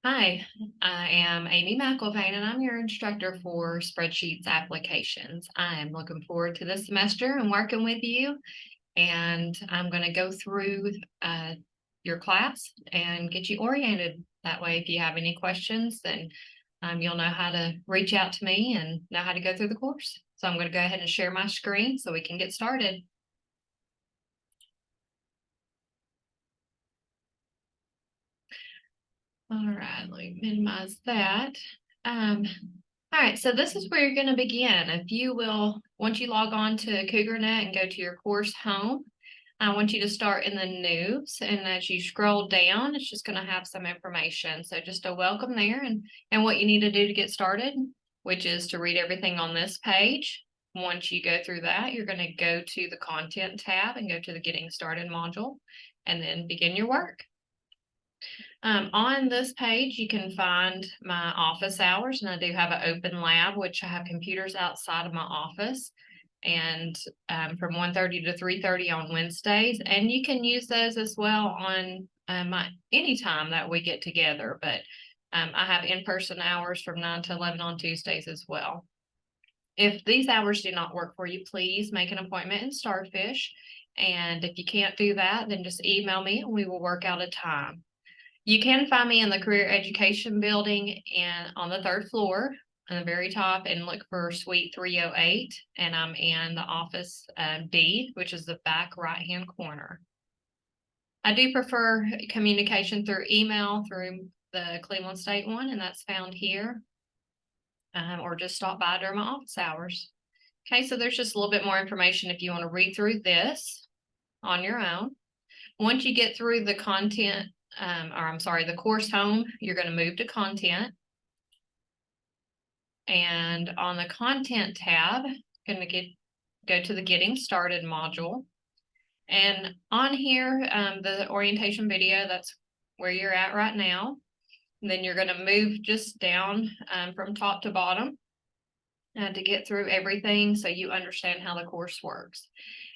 Hi, I am Amy McElvain, and I'm your instructor for Spreadsheets applications. I am looking forward to this semester and working with you, and I'm going to go through your class and get you oriented. That way, if you have any questions, then you'll know how to reach out to me and know how to go through the course. So I'm going to go ahead and share my screen so we can get started. All right, let me minimize that. All right, so this is where you're going to begin. If you will, once you log on to CougarNet and go to your course home, I want you to start in the news. And as you scroll down, it's just going to have some information. So just a welcome there and what you need to do to get started, which is to read everything on this page. Once you go through that, you're going to go to the content tab and go to the getting started module and then begin your work. On this page, you can find my office hours, and I do have an open lab, which I have computers outside of my office, and from 1:30 to 3:30 on Wednesdays. And you can use those as well on any time that we get together, but I have in-person hours from 9 to 11 on Tuesdays as well. If these hours do not work for you, please make an appointment in Starfish. And if you can't do that, then just email me and we will work out a time. You can find me in the Career Education Building and on the 3rd floor on the very top, and look for Suite 308. And I'm in the office D, which is the back right-hand corner. I do prefer communication through email through the Cleveland State one, and that's found here, or just stop by during my office hours. Okay, so there's just a little bit more information if you want to read through this on your own. Once you get through the content, the course home, you're going to move to content. And on the content tab, going to go to the getting started module. And on here, the orientation video, that's where you're at right now. And then you're going to move just down from top to bottom to get through everything so you understand how the course works.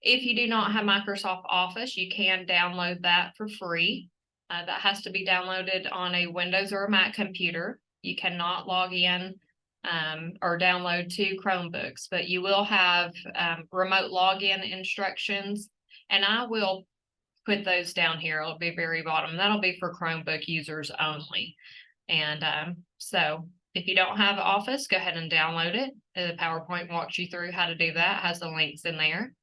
If you do not have Microsoft Office, you can download that for free. That has to be downloaded on a Windows or a Mac computer. You cannot log in or download 2 Chromebooks, but you will have remote login instructions, and I will put those down here. It'll be very bottom. That'll be for Chromebook users only. And so if you don't have Office, go ahead and download it. The PowerPoint walks you through how to do that, has the links in there.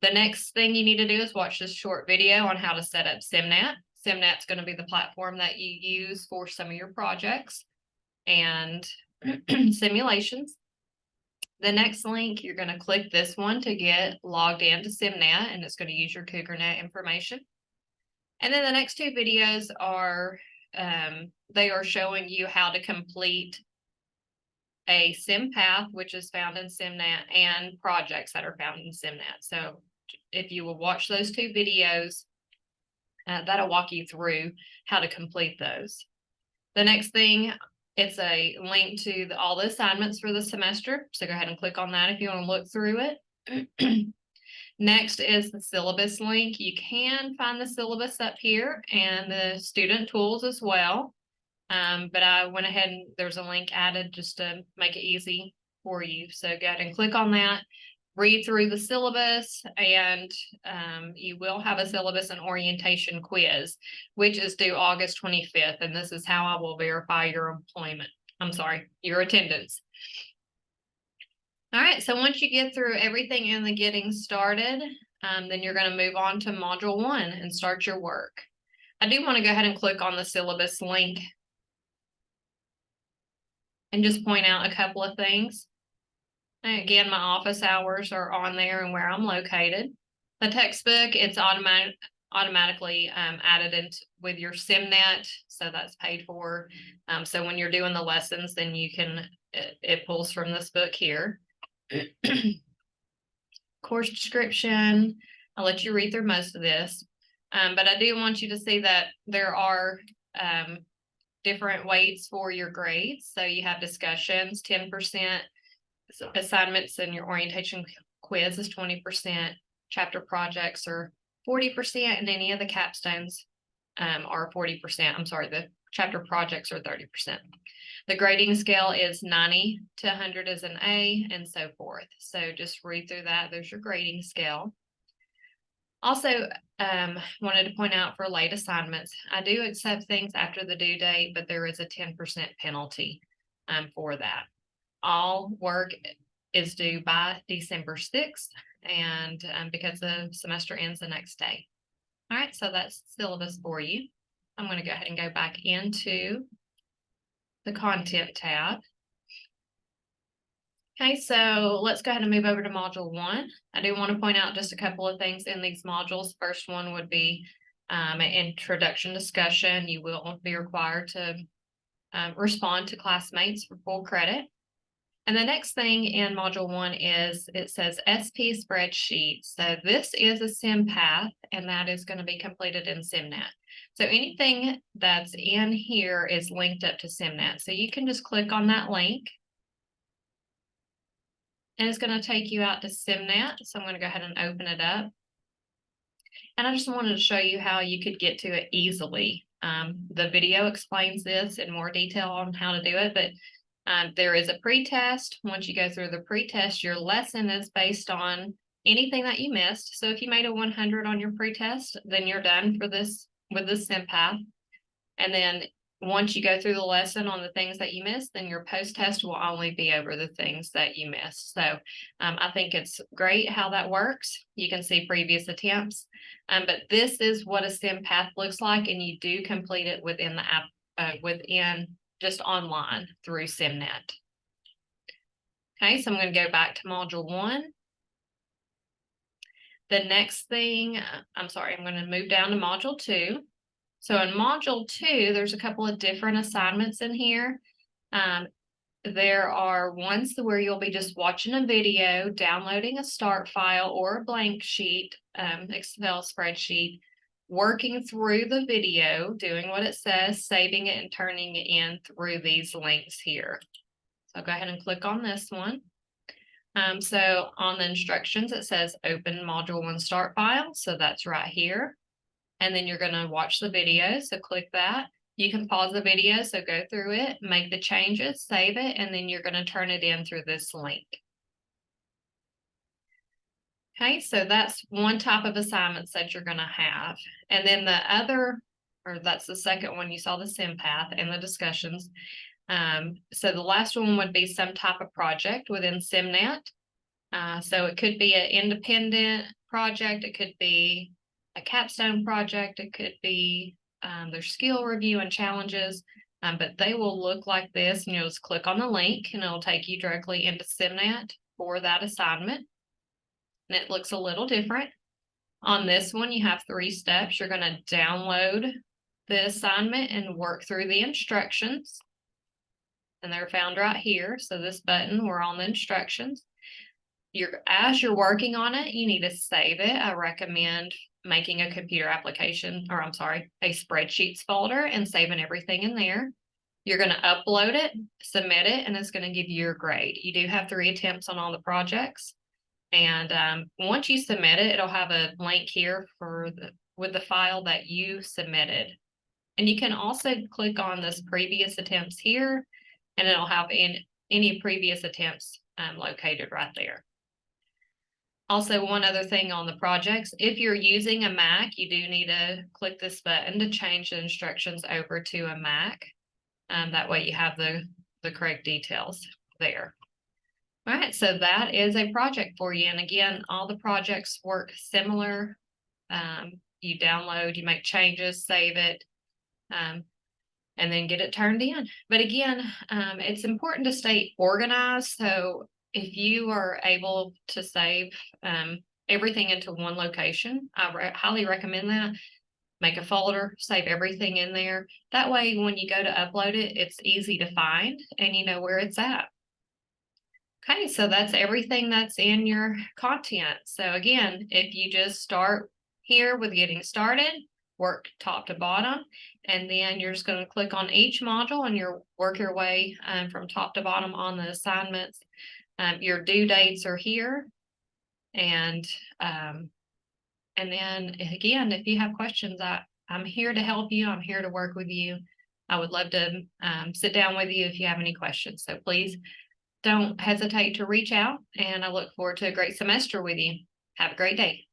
The next thing you need to do is watch this short video on how to set up SimNet. SimNet's going to be the platform that you use for some of your projects and simulations. The next link, you're going to click this one to get logged into SimNet, and it's going to use your CougarNet information. And then the next 2 videos are, they are showing you how to complete a sim path, which is found in SimNet, and projects that are found in SimNet. So if you will watch those 2 videos, that'll walk you through how to complete those. The next thing, it's a link to all the assignments for the semester. So go ahead and click on that if you want to look through it. Next is the syllabus link. You can find the syllabus up here and the student tools as well. But I went ahead and there's a link added just to make it easy for you. So go ahead and click on that, read through the syllabus, and you will have a syllabus and orientation quiz, which is due August 25th. And this is how I will verify your your attendance. All right, so once you get through everything in the getting started, then you're going to move on to module 1 and start your work. I do want to go ahead and click on the syllabus link and just point out a couple of things. And again, my office hours are on there and where I'm located. The textbook, it's automatically added in with your SimNet, so that's paid for. So when you're doing the lessons, then you can, it pulls from this book here. Course description, I'll let you read through most of this, but I do want you to see that there are different weights for your grades. So you have discussions, 10%, assignments, and your orientation quiz is 20%, chapter projects are 40%, and any of the capstones are 40%. I'm sorry, the chapter projects are 30%. The grading scale is 90 to 100 is an A, and so forth. So just read through that. There's your grading scale. Also, wanted to point out for late assignments, I do accept things after the due date, but there is a 10% penalty for that. All work is due by December 6th, and because the semester ends the next day. All right, so that's syllabus for you. I'm going to go ahead and go back into the content tab. Okay, so let's go ahead and move over to module 1. I do want to point out just a couple of things in these modules. First one would be an introduction discussion. You will be required to respond to classmates for full credit. And the next thing in module 1 is it says SP spreadsheet. So this is a sim path, and that is going to be completed in SimNet. So anything that's in here is linked up to SimNet. So you can just click on that link, and it's going to take you out to SimNet. So I'm going to go ahead and open it up. And I just wanted to show you how you could get to it easily. The video explains this in more detail on how to do it, but there is a pretest. Once you go through the pretest, your lesson is based on anything that you missed. So if you made a 100 on your pretest, then you're done for this with the sim path. And then once you go through the lesson on the things that you missed, then your post-test will only be over the things that you missed. So I think it's great how that works. You can see previous attempts, but this is what a sim path looks like, and you do complete it within the app, within just online through SimNet. Okay, so I'm going to go back to module 1. The next thing, I'm going to move down to module 2. So in module 2, there's a couple of different assignments in here. There are ones where you'll be just watching a video, downloading a start file or a blank sheet, Excel spreadsheet, working through the video, doing what it says, saving it, and turning it in through these links here. So I'll go ahead and click on this one. So on the instructions, it says open module 1 start file. So that's right here. And then you're going to watch the video. So click that. You can pause the video. So go through it, make the changes, save it, and then you're going to turn it in through this link. Okay, so that's one type of assignments that you're going to have. And then the other, or that's the second one, you saw the sim path and the discussions. So the last one would be some type of project within SimNet. So it could be an independent project. It could be a capstone project. It could be their skill review and challenges. But they will look like this, and you'll just click on the link and it'll take you directly into SimNet for that assignment. And it looks a little different. On this one, you have 3 steps. You're going to download the assignment and work through the instructions. And they're found right here. So this button, we're on the instructions. As you're working on it, you need to save it. I recommend making a computer application, or I'm sorry, a spreadsheets folder and saving everything in there. You're going to upload it, submit it, and it's going to give you your grade. You do have 3 attempts on all the projects. And once you submit it, it'll have a link here with the file that you submitted. And you can also click on this previous attempts here, and it'll have any previous attempts located right there. Also, one other thing on the projects, if you're using a Mac, you do need to click this button to change the instructions over to a Mac. That way you have the correct details there. All right, so that is a project for you. And again, all the projects work similar. You download, you make changes, save it, and then get it turned in. But again, it's important to stay organized. So if you are able to save everything into one location, I highly recommend that. Make a folder, save everything in there. That way, when you go to upload it, it's easy to find and you know where it's at. Okay, so that's everything that's in your content. So again, if you just start here with getting started, work top to bottom, and then you're just going to click on each module and you work your way from top to bottom on the assignments. Your due dates are here, and then again, if you have questions, I'm here to help you. I'm here to work with you. I would love to sit down with you if you have any questions. So please don't hesitate to reach out, and I look forward to a great semester with you. Have a great day.